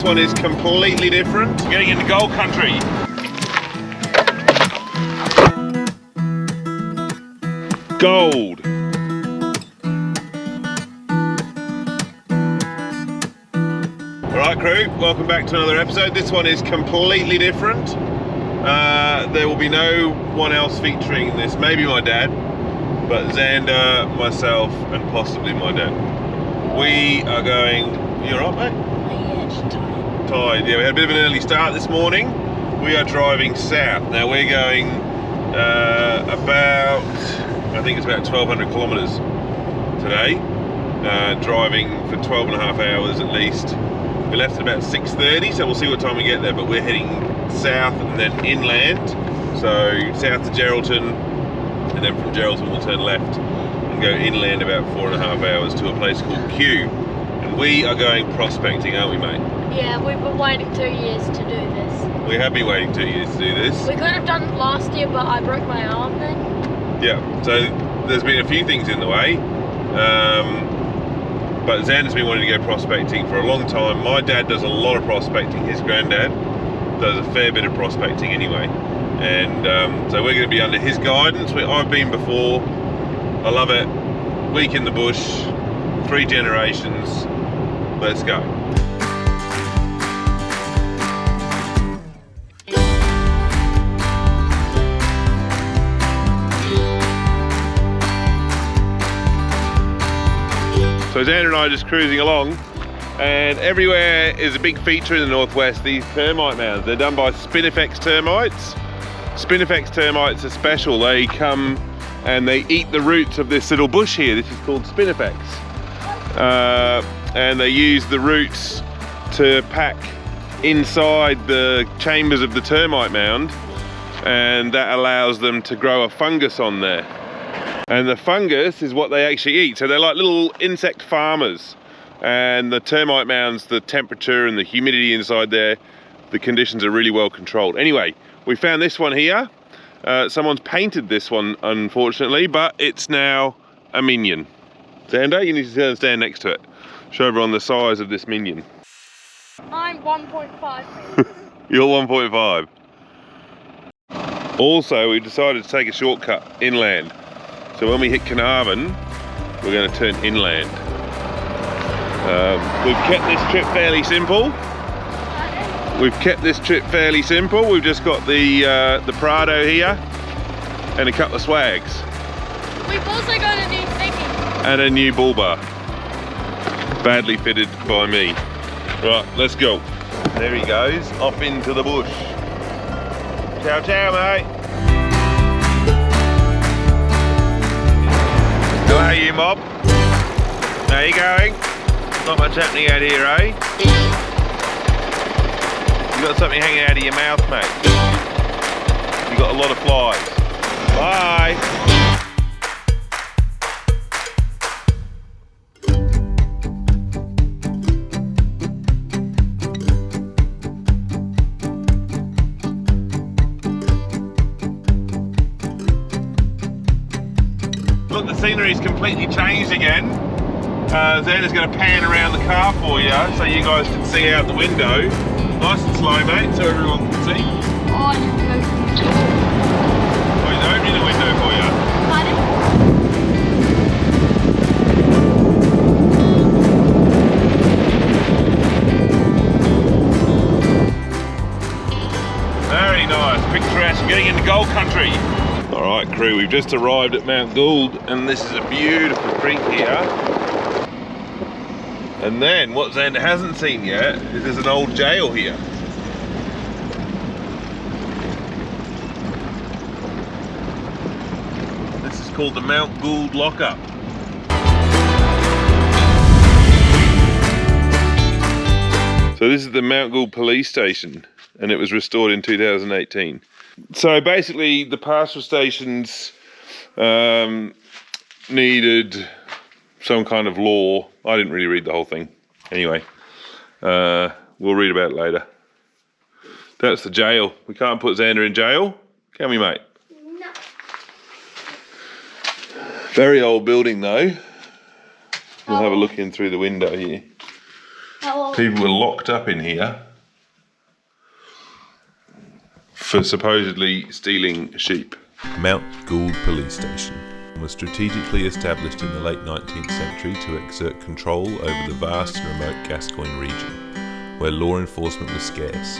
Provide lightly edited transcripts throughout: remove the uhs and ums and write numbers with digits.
This one is completely different. Getting into Gold country. Gold. Alright crew, welcome back to another episode. This one is completely different. There will be no one else featuring in this, maybe my dad, but Xander, myself and possibly my dad. We are going, you alright mate? Yeah, just tired. Tired, yeah, we had a bit of an early start this morning. We are driving south. Now we're going about, I think it's about 1,200 kilometres today. Driving for 12 and a half hours at least. We left at about 6:30, so we'll see what time we get there, but we're heading south and then inland. So south to Geraldton, and then from Geraldton we'll turn left and go inland about 4.5 hours to a place called Kew. And we are going prospecting, aren't we mate? Yeah, we've been waiting 2 years to do this. We have been waiting 2 years to do this. We could have done it last year, but I broke my arm then. Yeah, so there's been a few things in the way. But Xander's been wanting to go prospecting for a long time. My dad does a lot of prospecting. His granddad does a fair bit of prospecting anyway. And so we're going to be under his guidance. I've been before. I love it. Week in the bush, 3 generations. Let's go. So Xander and I are just cruising along, and everywhere is a big feature in the northwest, these termite mounds. They're done by Spinifex termites. Spinifex termites are special. They come and they eat the roots of this little bush here. This is called Spinifex. And they use the roots to pack inside the chambers of the termite mound, and that allows them to grow a fungus on there. And the fungus is what they actually eat. So they're like little insect farmers. And the termite mounds, the temperature and the humidity inside there, the conditions are really well controlled. Anyway, we found this one here. Someone's painted this one, unfortunately, but it's now a minion. Xander, you need to stand next to it. Show everyone the size of this minion. I'm 1.5 meters. You're 1.5. Also, we decided to take a shortcut inland. So when we hit Carnarvon, we're going to turn inland. We've kept this trip fairly simple. We've just got the Prado here and a couple of swags. We've also got a new thingy. And a new bull bar. Badly fitted by me. Right, let's go. There he goes, off into the bush. Ciao, ciao, mate. How are you, mob? How you going? Not much happening out here, eh? You got something hanging out of your mouth, mate. You got a lot of flies. Bye. Look, the scenery's completely changed again. Xander's going to pan around the car for you so you guys can see out the window. Nice and slow, mate, so everyone can see. Oh, I have to go through the door. Oh, he's opening the window for you. Very nice, picturesque, getting into Gold country. Alright crew, we've just arrived at Mount Gould, and this is a beautiful creek here. And then what Xander hasn't seen yet is there's an old jail here. This is called the Mount Gould Lockup. So this is the Mount Gould police station, and it was restored in 2018. So basically the pastoral stations needed some kind of law. I didn't really read the whole thing. Anyway, we'll read about it later. That's the jail. We can't put Xander in jail, can we, mate? No. Very old building though. We'll have a look in through the window here. How old? People were locked up in here for supposedly stealing sheep. Mount Gould Police Station was strategically established in the late 19th century to exert control over the vast and remote Gascoyne region, where law enforcement was scarce.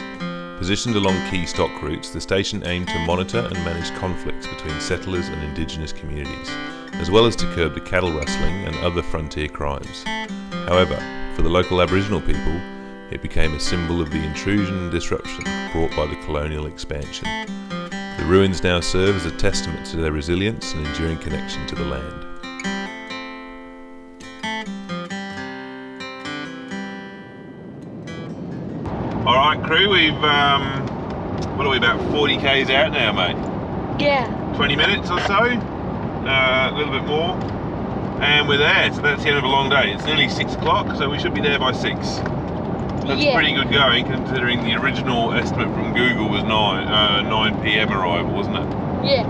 Positioned along key stock routes, the station aimed to monitor and manage conflicts between settlers and indigenous communities, as well as to curb the cattle rustling and other frontier crimes. However, for the local Aboriginal people, it became a symbol of the intrusion and disruption brought by the colonial expansion. The ruins now serve as a testament to their resilience and enduring connection to the land. Alright crew, we've, what are we, about 40 k's out now, mate? Yeah. 20 minutes or so, a little bit more, and we're there. So that's the end of a long day. It's nearly 6 o'clock, so we should be there by 6. That's pretty good going, considering the original estimate from Google was 9 p.m. arrival, wasn't it? Yeah.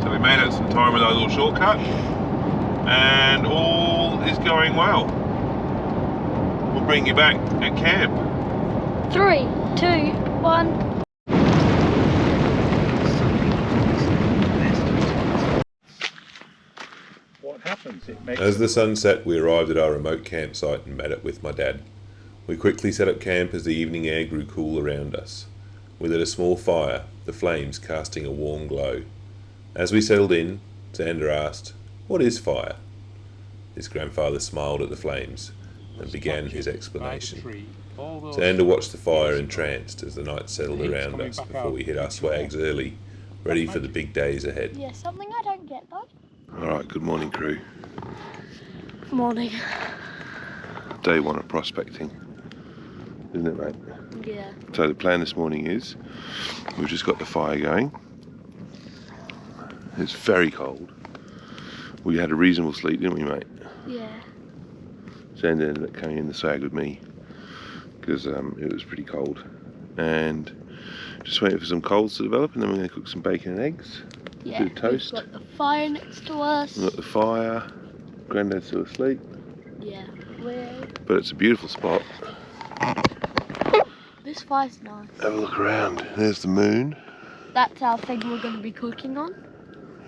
So we made out some time with our little shortcut, and all is going well. We'll bring you back at camp. 3, 2, 1. What happens? As the sun set, we arrived at our remote campsite and met up with my dad. We quickly set up camp as the evening air grew cool around us. We lit a small fire, the flames casting a warm glow. As we settled in, Xander asked, "What is fire?" His grandfather smiled at the flames and began his explanation. Xander watched the fire entranced as the night settled around us before we hit our swags early, ready for the big days ahead. Yeah, something I don't get though. Alright, good morning crew. Morning. Day 1 of prospecting, isn't it mate? Yeah. So the plan this morning is, we've just got the fire going. It's very cold. We had a reasonable sleep, didn't we mate? Yeah. Xander ended up coming in the swag with me because it was pretty cold, and just waiting for some coals to develop, and then we're going to cook some bacon and eggs. Yeah. Bit of toast. We've got the fire next to us. We've got the fire. Granddad's still asleep. Yeah. But it's a beautiful spot. This fire's nice. Have a look around. There's the moon. That's our thing we're going to be cooking on.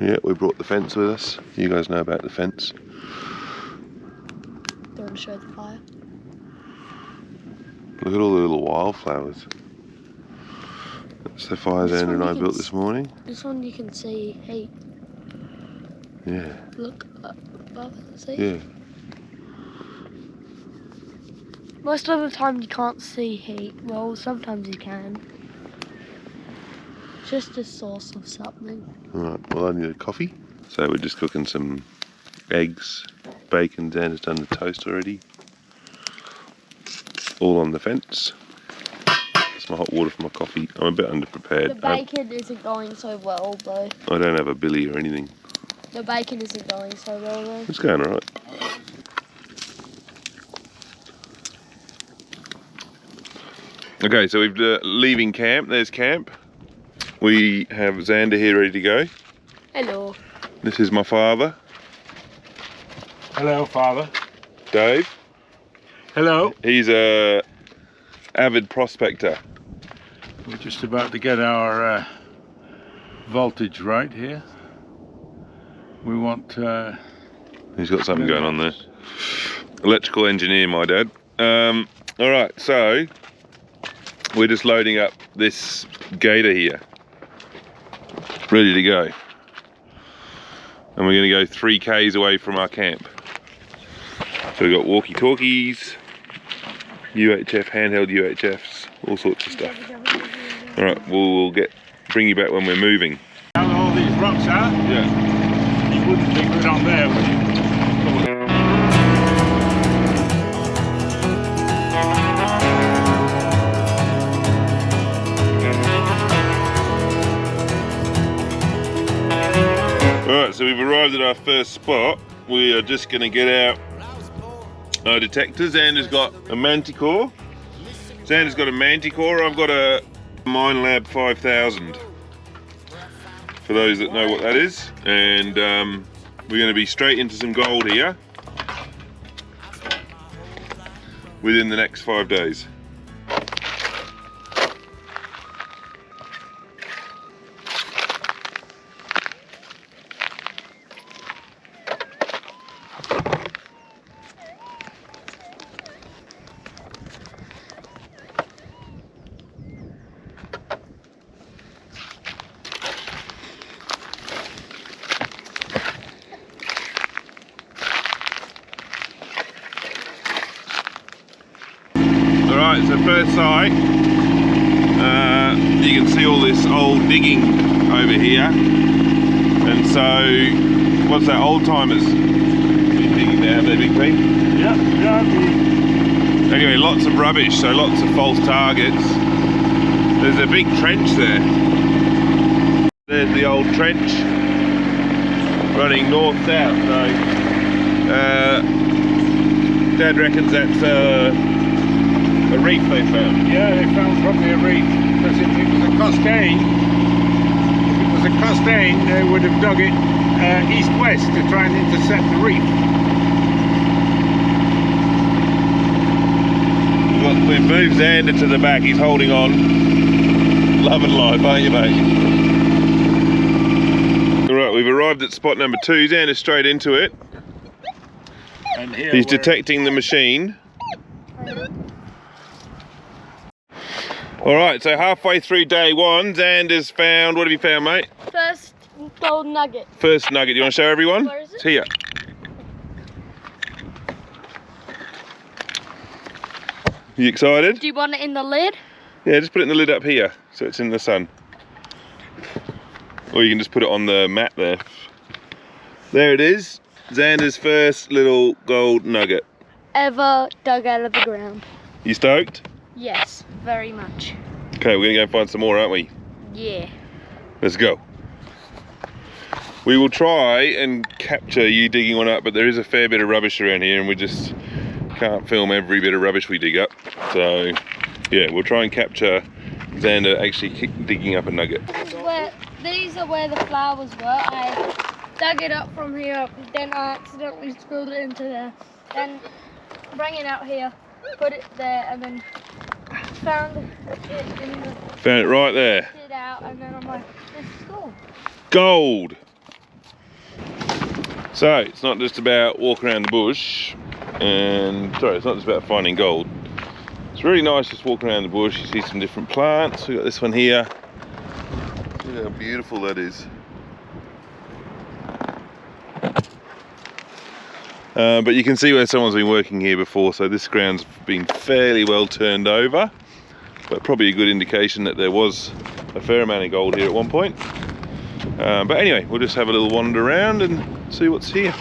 Yeah, we brought the fence with us. You guys know about the fence. Do you want to show the fire? Look at all the little wildflowers. That's the fire Xander and I built this morning. This one you can see heat. Yeah. Look up above, see? Yeah. Most of the time you can't see heat. Well, sometimes you can. Just a source of something. Alright, well I need a coffee. So we're just cooking some eggs, bacon. Xander's done the toast already. All on the fence. That's my hot water for my coffee. I'm a bit underprepared. The bacon isn't going so well though. I don't have a billy or anything. The bacon isn't going so well though. It's going alright. Okay, so we're leaving camp. There's camp. We have Xander here ready to go. Hello. This is my father, Hello, Father. Dave. Hello. He's a avid prospector. We're just about to get our voltage right here. We want... He's got something going on there. Electrical engineer, my dad. Alright, so we're just loading up this gator here. Ready to go. And we're going to go 3 k's away from our camp. So we've got walkie-talkies, UHF, handheld UHFs, all sorts of stuff. Alright, we'll bring you back when we're moving. How all these rocks are? Yeah. You wouldn't think we're on there, would you? Alright, so we've arrived at our first spot. We are just going to get out our detectors. Xander's got a Manticore. Xander's got a Manticore. I've got a MineLab 5000. For those that know what that is. And we're going to be straight into some gold here. within the next 5 days. Alright, so first sight, you can see all this old digging over here, and so, what's that, old timers digging down there, big Pete? Yeah. Anyway, lots of rubbish, so lots of false targets. There's a big trench there. There's the old trench running north-south, so Dad reckons that's a reef they found. Yeah, they found probably a reef, because if it was a Costain, they would have dug it east-west to try and intercept the reef. We've moved Xander to the back, he's holding on. Loving life, aren't you, mate? Alright, we've arrived at spot number 2. Xander's straight into it. And here He's detecting the machine. Alright, so halfway through day 1, Xander's found, what have you found, mate? First gold nugget. First nugget, you want to show everyone? Where is it? It's here. You excited? Do you want it in the lid? Yeah, just put it in the lid up here, so it's in the sun. Or you can just put it on the mat there. There it is, Xander's first little gold nugget. Ever dug out of the ground. You stoked? Yes, very much. Okay, we're gonna go and find some more, aren't we? Yeah. Let's go. We will try and capture you digging one up, but there is a fair bit of rubbish around here and we just can't film every bit of rubbish we dig up. So, yeah, we'll try and capture Xander actually digging up a nugget. These are where the flowers were. I dug it up from here, then I accidentally screwed it into there. Then bring it out here, put it there, and then found it in the... Found it right there. It out, and then I'm like, this is gold. Gold! So, it's not just about walking around the bush, and, sorry, it's not just about finding gold. It's really nice just walking around the bush, you see some different plants. We've got this one here. Look how beautiful that is. But you can see where someone's been working here before, so this ground's been fairly well turned over, but probably a good indication that there was a fair amount of gold here at one point. But anyway, we'll just have a little wander around and see what's here.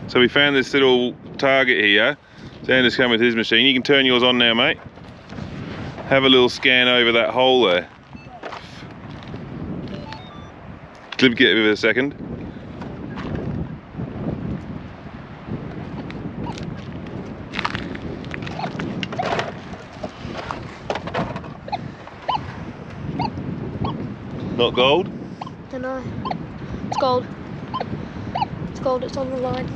So we found this little target here. Xander's come with his machine. You can turn yours on now, mate. Have a little scan over that hole there. Give it a second. Not gold? Dunno. It's gold. It's gold, it's on the line.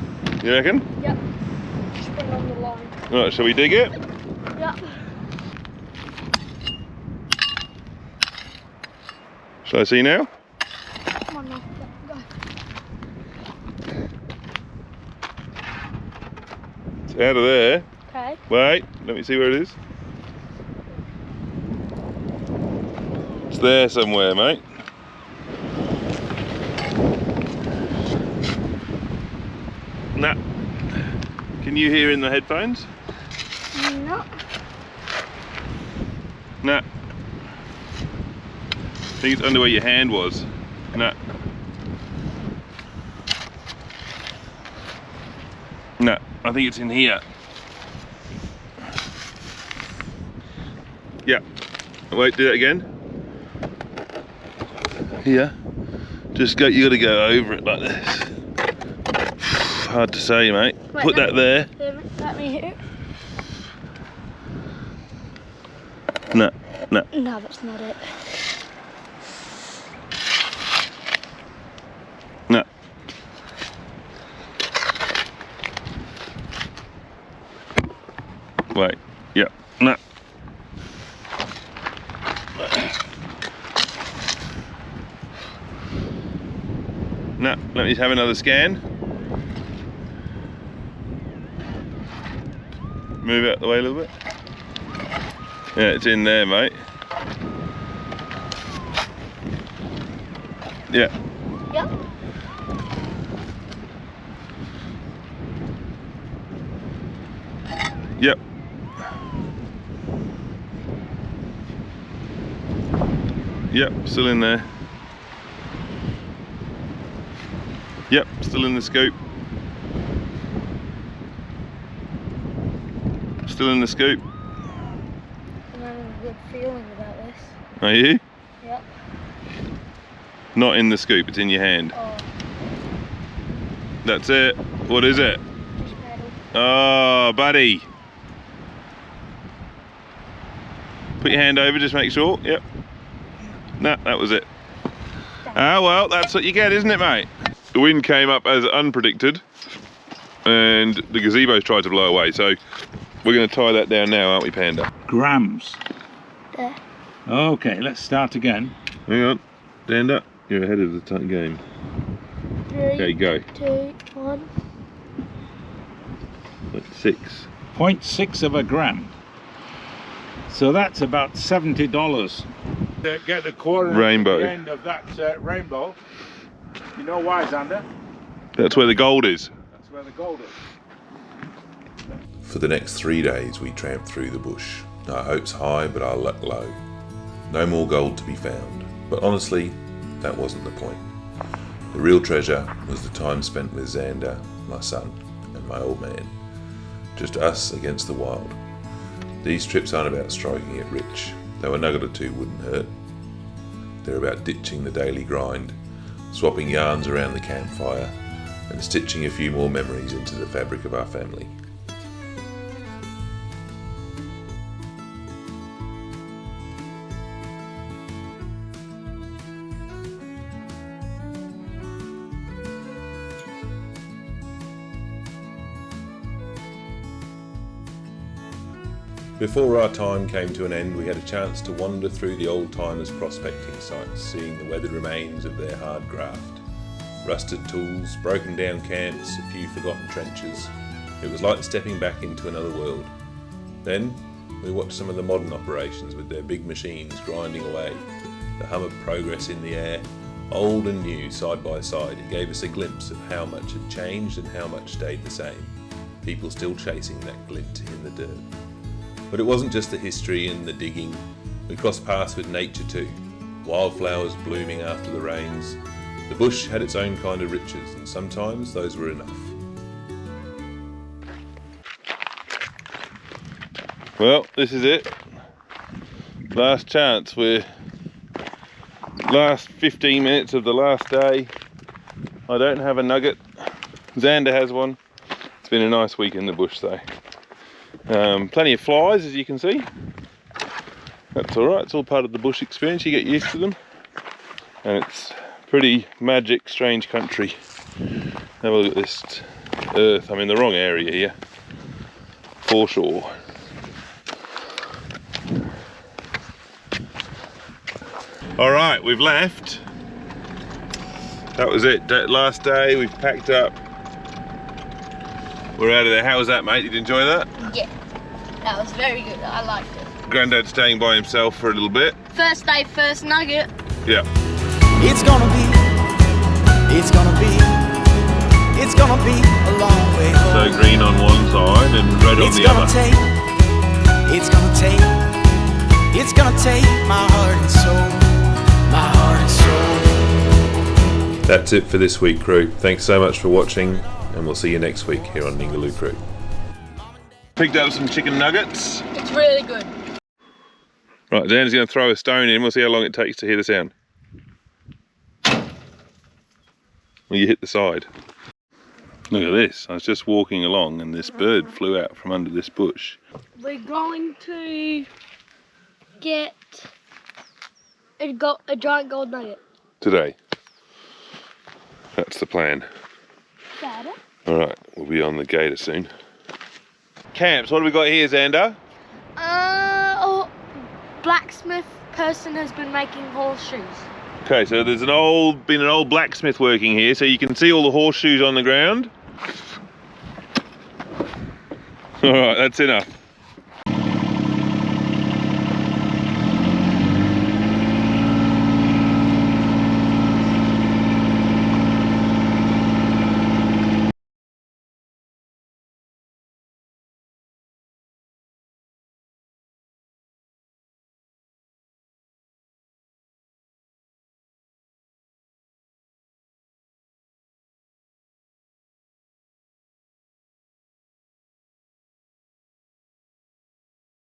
You reckon? Yep. Just put it on the line. Right, shall we dig it? Yep. Shall I see now? Come on now. Go. It's out of there. Okay. Wait, let me see where it is. It's there somewhere, mate. Nah. Can you hear in the headphones? No. Nah. I think it's under where your hand was. Nah. Nah, I think it's in here. Yeah. Wait, do that again. Here. Just go, you gotta go over it like this. Hard to say, mate. Wait, Put that there. Let me hear. No, no. No, that's not it. No. No, let me have another scan. Move out the way a little bit. Yeah, it's in there, mate. Yeah. Yep. Yep. Yep, still in there. Yep, still in the scoop. Still in the scoop. I'm having a good feeling about this. Are you? Yep. Not in the scoop, it's in your hand. Oh, That's it. What is it? just metal. Oh, buddy. Put your hand over, just make sure. Yep. No, that was it. Ah, well, that's what you get, isn't it, mate? The wind came up as unpredicted, and the gazebo's tried to blow away, so we're going to tie that down now, aren't we, Panda? Grams. There. Okay, let's start again. Hang on. Stand up. You're ahead of the game. 3, Okay, go. 2, 1. That's 6. 0.6 of a gram. So that's about $70. To get the coordinates Rainbow. at the end of that rainbow. You know why, Xander? That's where the gold is. That's where the gold is. For the next 3 days we tramped through the bush, our hopes high but our luck low. No more gold to be found, but honestly, that wasn't the point. The real treasure was the time spent with Xander, my son, and my old man. Just us against the wild. These trips aren't about striking it rich, though a nugget or two wouldn't hurt. They're about ditching the daily grind, swapping yarns around the campfire, and stitching a few more memories into the fabric of our family. Before our time came to an end, we had a chance to wander through the old-timers' prospecting sites, seeing the weathered remains of their hard graft. Rusted tools, broken down camps, a few forgotten trenches. It was like stepping back into another world. Then, we watched some of the modern operations with their big machines grinding away, the hum of progress in the air, old and new side by side. It gave us a glimpse of how much had changed and how much stayed the same. People still chasing that glint in the dirt. But it wasn't just the history and the digging. We crossed paths with nature too. Wildflowers blooming after the rains. The bush had its own kind of riches, and sometimes those were enough. Well, this is it. Last chance. We're last 15 minutes of the last day. I don't have a nugget. Xander has one. It's been a nice week in the bush though. Plenty of flies, as you can see. That's alright, it's all part of the bush experience, you get used to them. And it's pretty magic, strange country. Have a look at this earth. I'm in the wrong area here, for sure. Alright, we've left. That was it, that last day, we've packed up. We're out of there. How was that, mate? Did you enjoy that? Yeah, that was very good. I liked it. Granddad staying by himself for a little bit. First day, first nugget. Yeah. It's gonna be a long way home. So green on one side and red on the other. It's gonna take my heart and soul, That's it for this week, crew. Thanks so much for watching, and we'll see you next week here on Ningaloo Crew. Picked up some chicken nuggets. It's really good. Right, Xander's going to throw a stone in. We'll see how long it takes to hear the sound. Well, you hit the side. Look at this. I was just walking along and this bird flew out from under this bush. We're going to get a giant gold nugget. Today. That's the plan. Dada? Alright, we'll be on the gator soon. Camps, what have we got here, Xander? Blacksmith person has been making horseshoes. Okay, so there's been an old blacksmith working here, so you can see all the horseshoes on the ground. All right, that's enough.